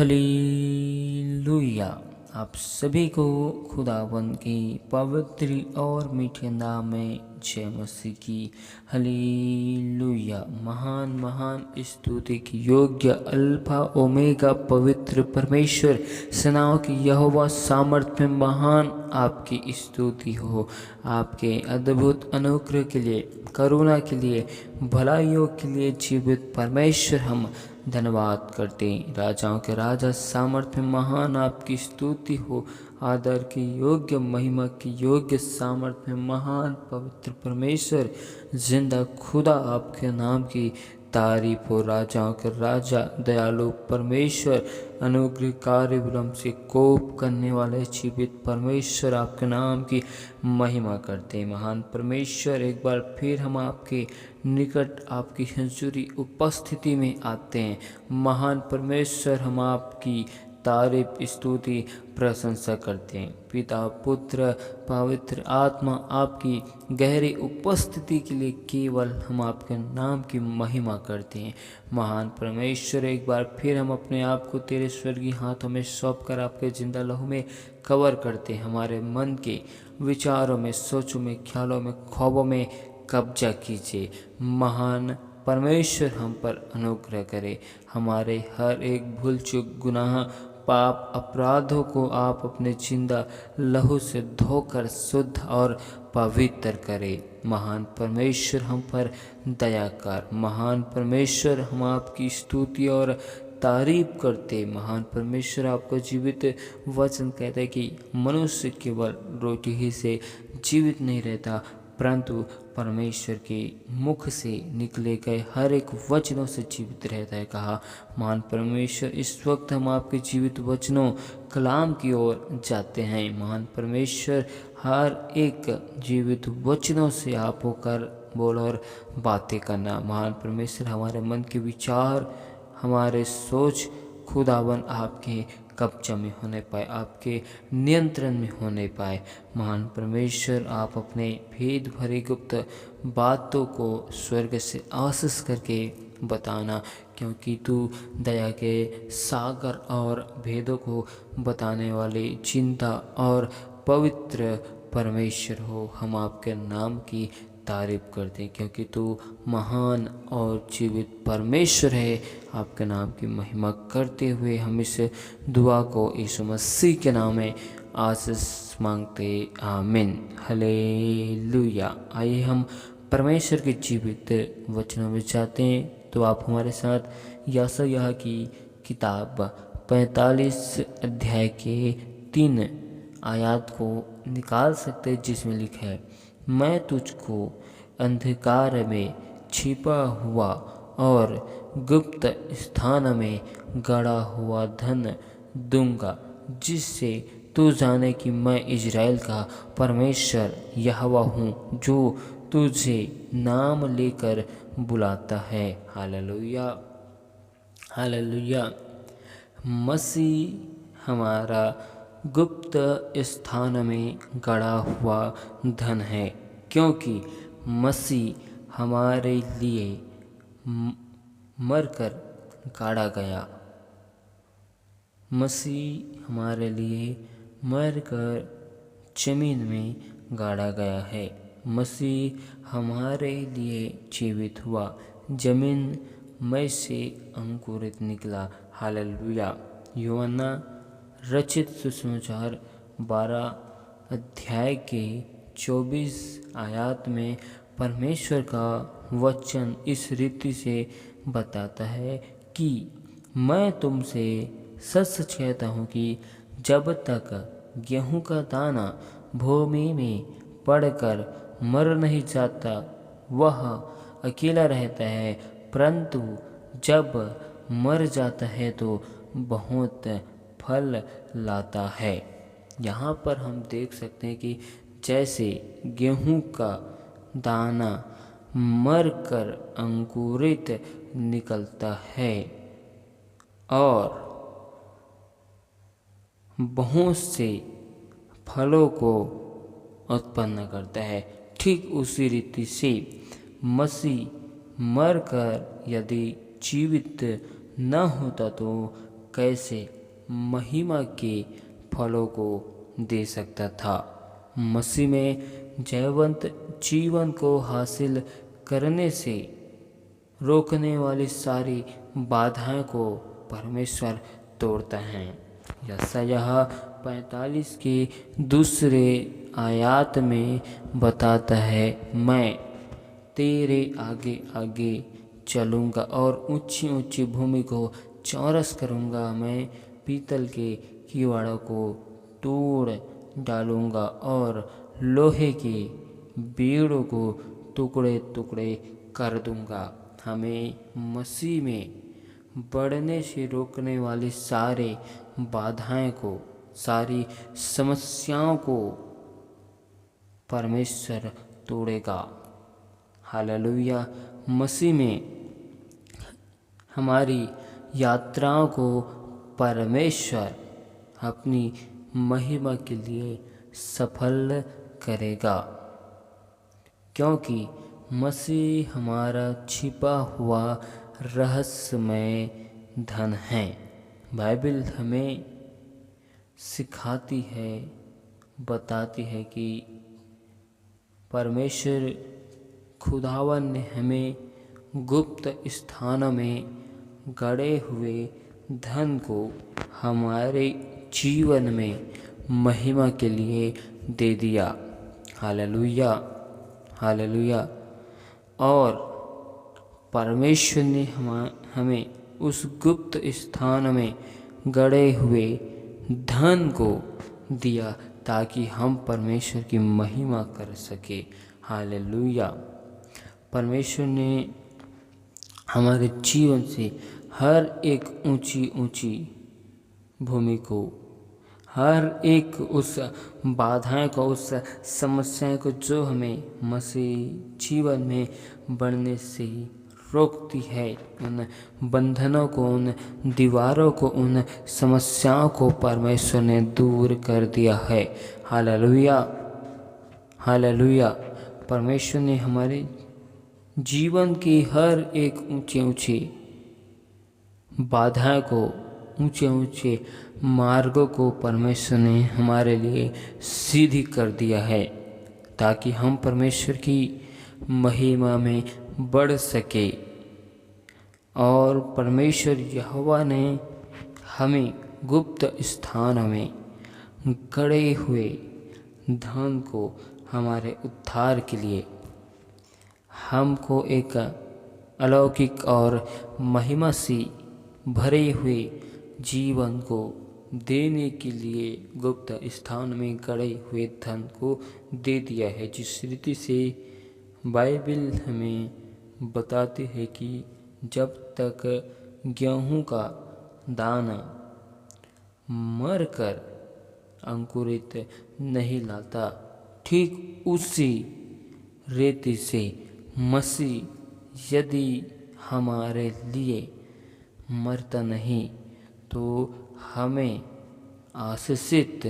Hallelujah. आप सभी को खुदावंद की पवित्र और मीठे नाम में जय मसीह की। हालेलुया। महान महान स्तुति की योग्य अल्फा ओमेगा पवित्र परमेश्वर सेनाओं की यहोवा सामर्थ्य में महान आपकी स्तुति हो। आपके अद्भुत अनुग्रह के लिए, करुणा के लिए, भलाइयों के लिए जीवित परमेश्वर हम धन्यवाद करते हैं। राजाओं के राजा सामर्थ्य में महान आपकी स्तुति हो। आदर की योग्य, महिमा की योग्य, सामर्थ्य में महान पवित्र परमेश्वर जिंदा खुदा आपके नाम की तारीफ हो। राजाओं के राजा दयालु परमेश्वर, अनुग्रहकारी, विलम्ब से कोप करने वाले जीवित परमेश्वर आपके नाम की महिमा करते हैं। महान परमेश्वर, एक बार फिर हम आपके निकट, आपकी हजूरी उपस्थिति में आते हैं। महान परमेश्वर, हम आपकी तारीफ, स्तुति, प्रशंसा करते हैं। पिता, पुत्र, पवित्र आत्मा, आपकी गहरी उपस्थिति के लिए केवल हम आपके नाम की महिमा करते हैं। महान परमेश्वर, एक बार फिर हम अपने आप को तेरे स्वर्गीय हाथों में सौंप कर आपके जिंदा लहू में कवर करते हैं। हमारे मन के विचारों में, सोचों में, ख्यालों में, ख्वाबों में कब्जा कीजिए। महान परमेश्वर, हम पर अनुग्रह करें। हमारे हर एक भूल चूक, गुनाह, पाप, अपराधों को आप अपने जिंदा लहू से धोकर शुद्ध और पवित्र करें। महान परमेश्वर, हम पर दया कर। महान परमेश्वर, हम आपकी स्तुति और तारीफ करते। महान परमेश्वर, आपका जीवित वचन कहता है कि मनुष्य केवल रोटी ही से जीवित नहीं रहता, परंतु परमेश्वर के मुख से निकले गए हर एक वचनों से जीवित रहता है कहा। महान परमेश्वर, इस वक्त हम आपके जीवित वचनों, कलाम की ओर जाते हैं। महान परमेश्वर, हर एक जीवित वचनों से आप होकर बोलो और बातें करना। महान परमेश्वर, हमारे मन के विचार, हमारे सोच खुदावन आपके कब्जा में होने पाए, आपके नियंत्रण में होने पाए। महान परमेश्वर, आप अपने भेद भरी गुप्त बातों को स्वर्ग से आशीष करके बताना, क्योंकि तू दया के सागर और भेदों को बताने वाली चिंता और पवित्र परमेश्वर हो। हम आपके नाम की तारीफ करते हैं, क्योंकि तू महान और जीवित परमेश्वर है। आपके नाम की महिमा करते हुए हम इस दुआ को यीशु मसीह के नाम में आशीष मांगते, आमीन। हालेलुया। आइए हम परमेश्वर के जीवित वचनों में जाते हैं। तो आप हमारे साथ यशायाह की किताब 45 अध्याय के 3 आयत को निकाल सकते, जिसमें लिखा है, मैं तुझको अंधकार में छिपा हुआ और गुप्त स्थान में गड़ा हुआ धन दूंगा, जिससे तू जाने कि मैं इज़राइल का परमेश्वर यहोवा हूँ, जो तुझे नाम लेकर बुलाता है। Hallelujah, hallelujah. मसीह हमारा गुप्त स्थान में गड़ा हुआ धन है, क्योंकि मसीह हमारे लिए मरकर गाड़ा गया। मसीह हमारे लिए मरकर जमीन में गाड़ा गया है। मसीह हमारे लिए जीवित हुआ, जमीन में से अंकुरित निकला। हालेलुया। यूहन्ना रचित सुसमाचार 12 अध्याय के 24 आयत में परमेश्वर का वचन इस रीति से बताता है कि मैं तुमसे सच सच कहता हूँ कि जब तक गेहूं का दाना भूमि में पड़कर मर नहीं जाता, वह अकेला रहता है, परंतु जब मर जाता है तो बहुत फल लाता है। यहाँ पर हम देख सकते हैं कि जैसे गेहूं का दाना मर कर अंकुरित निकलता है और बहुत से फलों को उत्पन्न करता है, ठीक उसी रीति से मसीह मर कर यदि जीवित न होता तो कैसे महिमा के फलों को दे सकता था। मसीह में जयवंत जीवन को हासिल करने से रोकने वाली सारी बाधाएं को परमेश्वर तोड़ता है। यशायाह 45 के दूसरे आयत में बताता है, मैं तेरे आगे आगे चलूँगा और ऊंची ऊंची भूमि को चौरस करूँगा। मैं पीतल के किवाड़ों को तोड़ डालूँगा और लोहे के बेड़ों को टुकड़े टुकड़े कर दूँगा। हमें मसीह में बढ़ने से रोकने वाली सारे बाधाएं को, सारी समस्याओं को परमेश्वर तोड़ेगा। हालेलुया। मसीह में हमारी यात्राओं को परमेश्वर अपनी महिमा के लिए सफल करेगा, क्योंकि मसीह हमारा छिपा हुआ रहस्यमय धन है। बाइबल हमें सिखाती है, बताती है कि परमेश्वर खुदावन ने हमें गुप्त स्थानों में गड़े हुए धन को हमारे जीवन में महिमा के लिए दे दिया। Hallelujah, hallelujah. और परमेश्वर ने हमें उस गुप्त स्थान में गड़े हुए धन को दिया ताकि हम परमेश्वर की महिमा कर सके। हालेलुया। परमेश्वर ने हमारे जीवन से हर एक ऊंची ऊंची भूमि को, हर एक उस बाधाएं को, उस समस्याएं को जो हमें मसीह जीवन में बढ़ने से रोकती है, उन बंधनों को, उन दीवारों को, उन समस्याओं को परमेश्वर ने दूर कर दिया है। Hallelujah, hallelujah. परमेश्वर ने हमारे जीवन की हर एक ऊंचे ऊंचे बाधाओं को, ऊंचे ऊंचे मार्गों को परमेश्वर ने हमारे लिए सीधी कर दिया है ताकि हम परमेश्वर की महिमा में बढ़ सके। और परमेश्वर यहोवा ने हमें गुप्त स्थान में गड़े हुए धन को हमारे उद्धार के लिए, हमको एक अलौकिक और महिमा से भरे हुए जीवन को देने के लिए गुप्त स्थान में गड़े हुए धन को दे दिया है। जिस रीति से बाइबल हमें बताती है कि जब तक गेहूं का दाना मरकर अंकुरित नहीं लाता, ठीक उसी रीति से मसीह यदि हमारे लिए मरता नहीं तो हमें आशीषित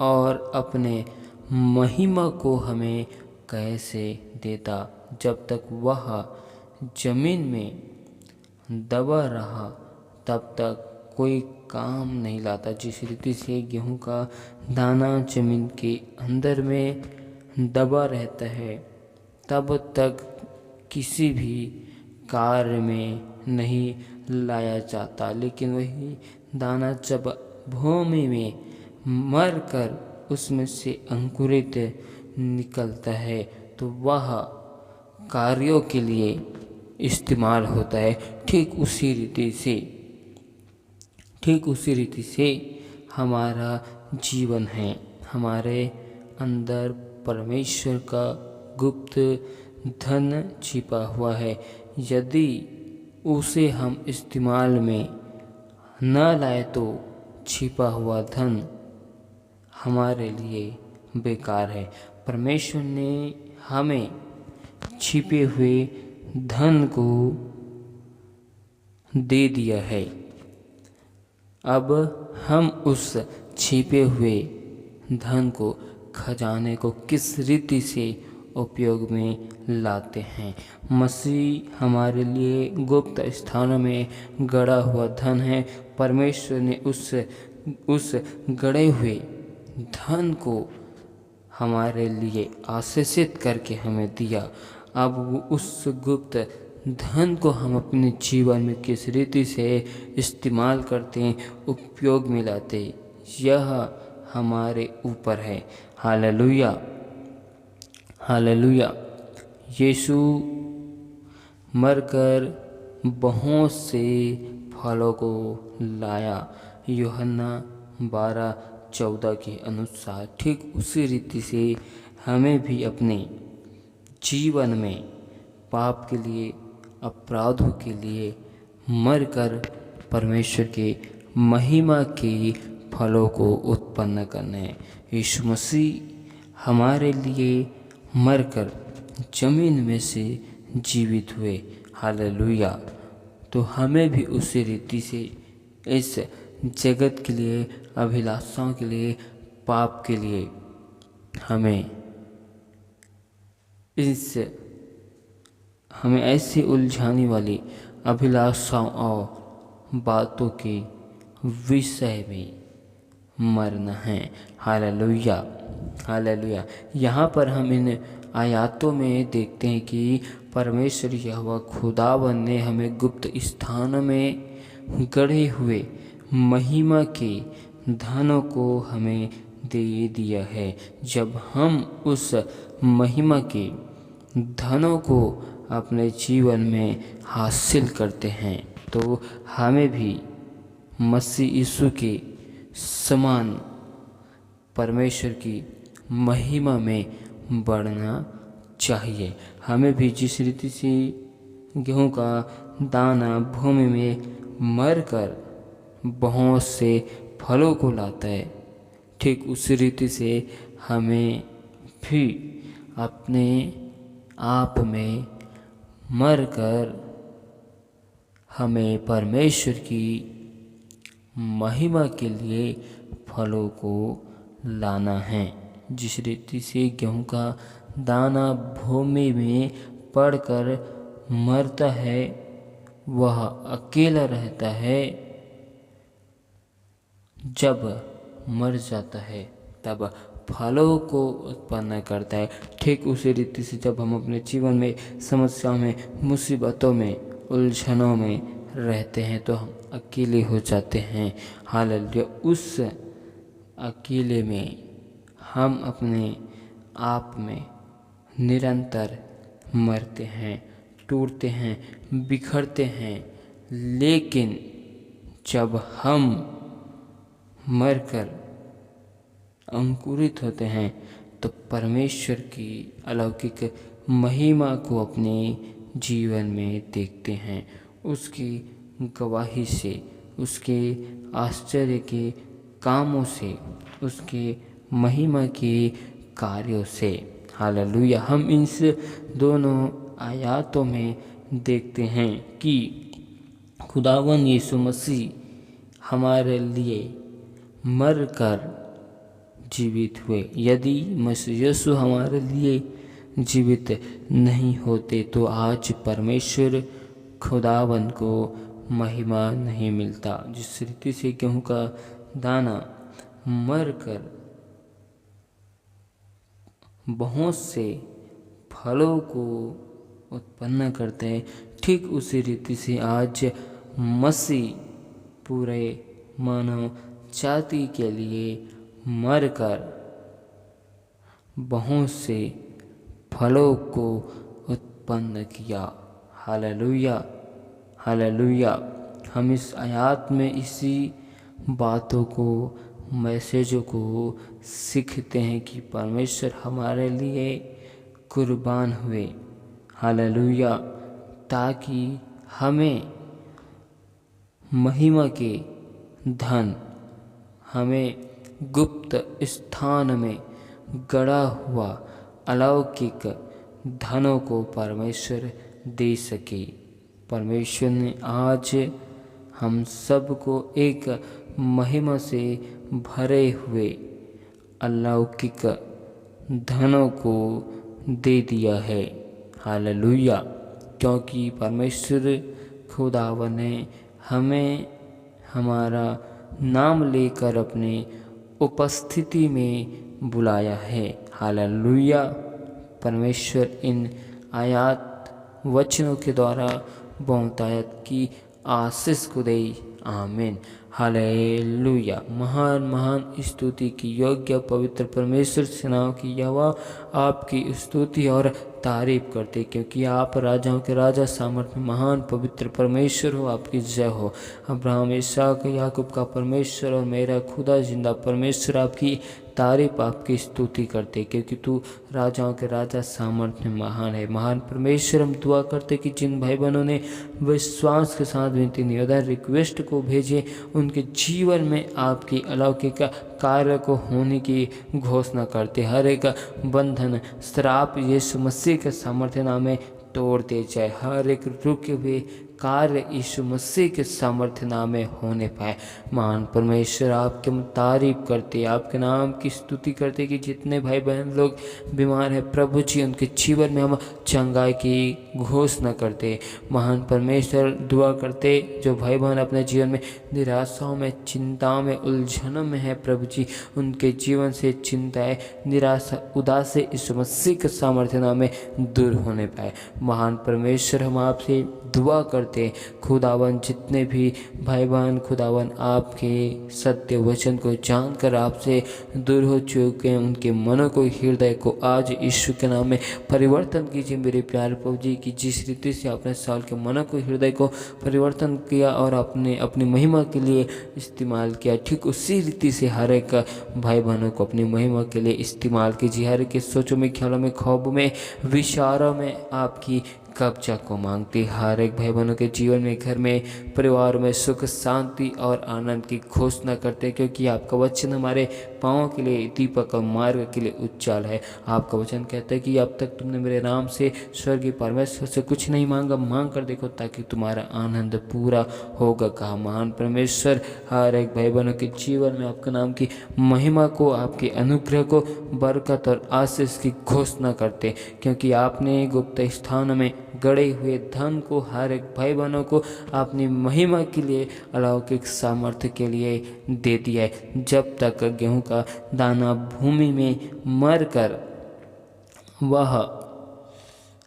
और अपने महिमा को हमें कैसे देता, जब तक वह जमीन में दबा रहा तब तक कोई काम नहीं लाता। जिस रीति से गेहूं का दाना जमीन के अंदर में दबा रहता है तब तक किसी भी कार्य में नहीं लाया जाता, लेकिन वही दाना जब भूमि में मर कर उसमें से अंकुरित निकलता है तो वह कार्यों के लिए इस्तेमाल होता है। ठीक उसी रीति से हमारा जीवन है। हमारे अंदर परमेश्वर का गुप्त धन छिपा हुआ है। यदि उसे हम इस्तेमाल में न लाए तो छिपा हुआ धन हमारे लिए बेकार है। परमेश्वर ने हमें छिपे हुए धन को दे दिया है। अब हम उस छिपे हुए धन को, खजाने को किस रीति से उपयोग में लाते हैं। मसीह हमारे लिए गुप्त स्थानों में गड़ा हुआ धन है। परमेश्वर ने उस गड़े हुए धन को हमारे लिए आशीषित करके हमें दिया। अब उस गुप्त धन को हम अपने जीवन में किस रीति से इस्तेमाल करते हैं, उपयोग में लाते, यह हमारे ऊपर है। Hallelujah, hallelujah. यीशु मरकर बहुत से फलों को लाया। यूहन्ना 12:14 के अनुसार ठीक उसी रीति से हमें भी अपने जीवन में पाप के लिए, अपराधों के लिए मरकर परमेश्वर के महिमा के फलों को उत्पन्न करना है। यीशु मसीह हमारे लिए मरकर जमीन में से जीवित हुए। हालेलुया। तो हमें भी उसी रीति से इस जगत के लिए, अभिलाषाओं के लिए, पाप के लिए हमें ऐसी उलझाने वाली अभिलाषाओं और बातों के विषय में मरना है। Hallelujah, hallelujah. यहाँ पर हम इन आयातों में देखते हैं कि परमेश्वर यहोवा खुदावन ने हमें गुप्त स्थान में गढ़े हुए महिमा के धनों को हमें दे दिया है। जब हम उस महिमा के धनों को अपने जीवन में हासिल करते हैं तो हमें भी मसीह यीशु के समान परमेश्वर की महिमा में बढ़ना चाहिए। हमें भी जिस रीति से गेहूं का दाना भूमि में मरकर बहुत से फलों को लाता है, ठीक उसी रीति से हमें भी अपने आप में मरकर हमें परमेश्वर की महिमा के लिए फलों को लाना है। जिस रीति से गेहूं का दाना भूमि में पड़कर मरता है, वह अकेला रहता है, जब मर जाता है तब फलों को उत्पन्न करता है। ठीक उसी रीति से जब हम अपने जीवन में समस्याओं में, मुसीबतों में, उलझनों में रहते हैं तो हम अकेले हो जाते हैं। हालेलुया। उस अकेले में हम अपने आप में निरंतर मरते हैं, टूटते हैं, बिखरते हैं। लेकिन जब हम मरकर अंकुरित होते हैं तो परमेश्वर की अलौकिक महिमा को अपने जीवन में देखते हैं, उसकी गवाही से, उसके आश्चर्य के कामों से, उसके महिमा के कार्यों से। हालेलुया। हम इन दोनों आयातों में देखते हैं कि खुदावन यीशु मसीह हमारे लिए मरकर जीवित हुए। यदि मसीह यीशु हमारे लिए जीवित नहीं होते तो आज परमेश्वर खुदावन को महिमा नहीं मिलता। जिस रीति से गेहूं का दाना मरकर बहुत से फलों को उत्पन्न करते हैं, ठीक उसी रीति से आज मसीह पूरे मानव जाति के लिए मरकर बहुत से फलों को उत्पन्न किया। Hallelujah, hallelujah. हम इस आयत में इसी बातों को, मैसेजों को सीखते हैं कि परमेश्वर हमारे लिए कुर्बान हुए। हालेलुया। ताकि हमें महिमा के धन, हमें गुप्त स्थान में गड़ा हुआ अलौकिक धनों को परमेश्वर दे सके। परमेश्वर ने आज हम सबको एक महिमा से भरे हुए अलौकिक धनों को दे दिया है। हालेलुया। क्योंकि परमेश्वर खुदावन ने हमें हमारा नाम लेकर अपने उपस्थिति में बुलाया है। हालेलुया। परमेश्वर इन आयात वचनों के द्वारा बहुतायत की आशीष को दे। आमीन। हालेलुया। महान महान स्तुति की योग्य पवित्र परमेश्वर सेनाओं की यहोवा आपकी स्तुति और तारीफ करते, क्योंकि आप राजाओं के राजा सामर्थ्य महान पवित्र परमेश्वर हो। आपकी जय हो। अब्राहम इसहाक याकूब का परमेश्वर और मेरा खुदा जिंदा परमेश्वर आपकी तारीफ आपकी स्तुति करते, क्योंकि तू राजाओं के राजा सामर्थ्य महान है। महान परमेश्वर, हम दुआ करते कि जिन भाई बहनों ने विश्वास के साथ विनती निवेदन रिक्वेस्ट को भेजे, उनके जीवन में आपकी अलौकिक कार्य को होने की घोषणा करते। हर एक बंधन श्राप यीशु मसीह के सामर्थ्य नाम में तोड़ दे जाए। हर एक रुके हुए कार्य यीशु मसीह के सामर्थ्य नाम में होने पाए। महान परमेश्वर, आपके हम तारीफ करते, आपके नाम की स्तुति करते कि जितने भाई बहन लोग बीमार हैं प्रभु जी, उनके जीवन में हम चंगाई की घोषणा करते। महान परमेश्वर, दुआ करते जो भाई बहन अपने जीवन में निराशाओं में, चिंताओं में, उलझनों में है प्रभु जी, उनके जीवन से चिंताएं, निराशा, उदास यीशु मसीह के सामर्थ्य नाम में दूर होने पाए। महान परमेश्वर, हम आपसे दुआ करते खुदावन, जितने भी भाई बहन खुदावन आपके सत्य वचन को जानकर आपसे दूर हो चुके हैं, उनके मनों को, हृदय को आज यीशु के नाम में परिवर्तन कीजिए। मेरे प्यारे प्रभु जी की जिस रीति से आपने साल के मनों को, हृदय को परिवर्तन किया और आपने अपनी महिमा के लिए इस्तेमाल किया, ठीक उसी रीति से हर एक भाई बहनों को अपनी महिमा के लिए इस्तेमाल कीजिए। हर एक सोचों में, ख्यालों में, ख्वाबों में, विचारों में आपकी कब्जा को मांगते। हर एक भाई बहनों के जीवन में, घर में, परिवार में सुख, शांति और आनंद की घोषणा करते, क्योंकि आपका वचन हमारे पाँव के लिए दीपक और मार्ग के लिए उज्ज्वल है। आपका वचन कहता है कि अब तक तुमने मेरे नाम से स्वर्गीय परमेश्वर से कुछ नहीं मांगा, मांग कर देखो ताकि तुम्हारा आनंद पूरा होगा। कहा महान परमेश्वर, हर एक भाई बहनों के जीवन में आपके नाम की महिमा को, आपके अनुग्रह को, बरकत और आशीष की घोषणा करते, क्योंकि आपने गुप्त स्थान में गड़े हुए धन को हर एक भाई बहनों को अपनी महिमा के लिए, अलौकिक सामर्थ्य के लिए दे दिया है। जब तक गेहूं का दाना भूमि में मरकर वह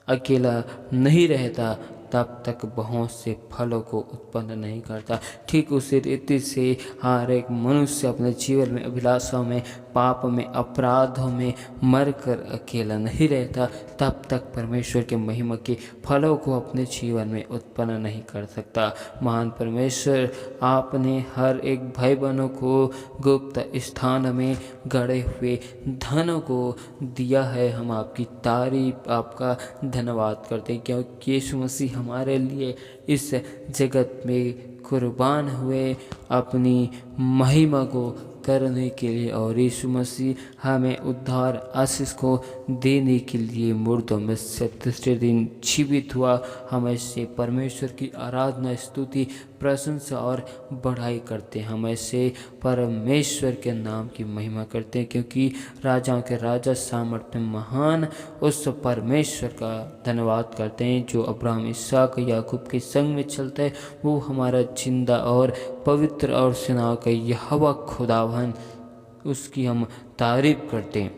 अकेला नहीं रहता, तब तक बहुत से फलों को उत्पन्न नहीं करता। ठीक उसी रीति से हर एक मनुष्य अपने जीवन में अभिलाषाओं में, पाप में, अपराधों में मरकर अकेला नहीं रहता, तब तक परमेश्वर के महिमा के फलों को अपने जीवन में उत्पन्न नहीं कर सकता। महान परमेश्वर, आपने हर एक भाई बहनों को गुप्त स्थान में गड़े हुए धनों को दिया है। हम आपकी तारीफ, आपका धन्यवाद करते हैं, क्योंकि यीशु मसीह हमारे लिए इस जगत में कुर्बान हुए अपनी महिमा को करने के लिए, और यीशु मसीह हमें उद्धार आशीष को देने के लिए मुर्दों में से तीसरे दिन जीवित हुआ। हम ऐसे परमेश्वर की आराधना, स्तुति, प्रशंसा और बढ़ाई करते हैं। हम ऐसे परमेश्वर के नाम की महिमा करते हैं, क्योंकि राजाओं के राजा सामर्थ्य महान उस परमेश्वर का धन्यवाद करते हैं जो अब्राहम, इसहाक, याकूब के संग में चलता है। वो हमारा जिंदा और पवित्र और सेनाओं का यहोवा खुदावन, उसकी हम तारीफ करते हैं।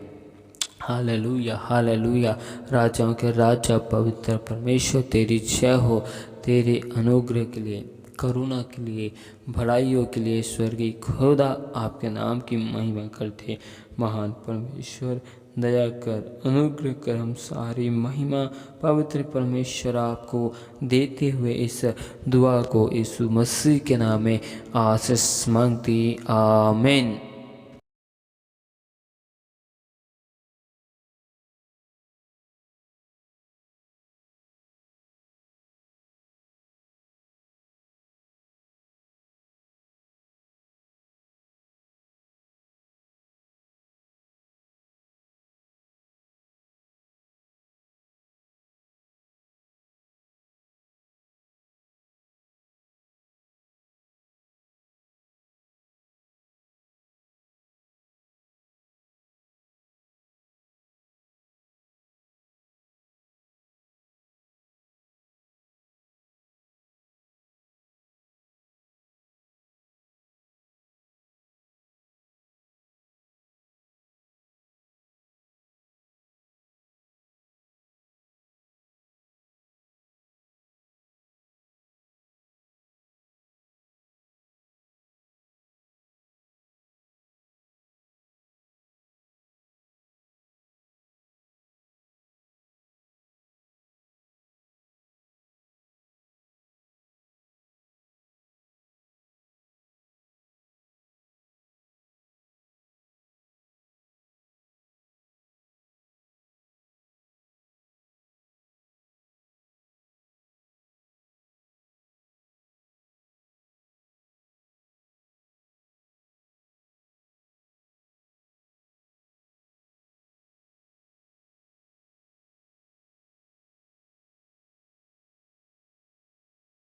Hallelujah, hallelujah. राजाओं के राजा पवित्र परमेश्वर, तेरी जय हो। तेरे अनुग्रह के लिए, करुणा के लिए, भलाइयों के लिए स्वर्गीय खुदा आपके नाम की महिमा करते। महान परमेश्वर, दया कर, अनुग्रह कर, हम सारी महिमा पवित्र परमेश्वर आपको देते हुए इस दुआ को यीशु मसीह के नाम में आशीष मांगती। आमीन।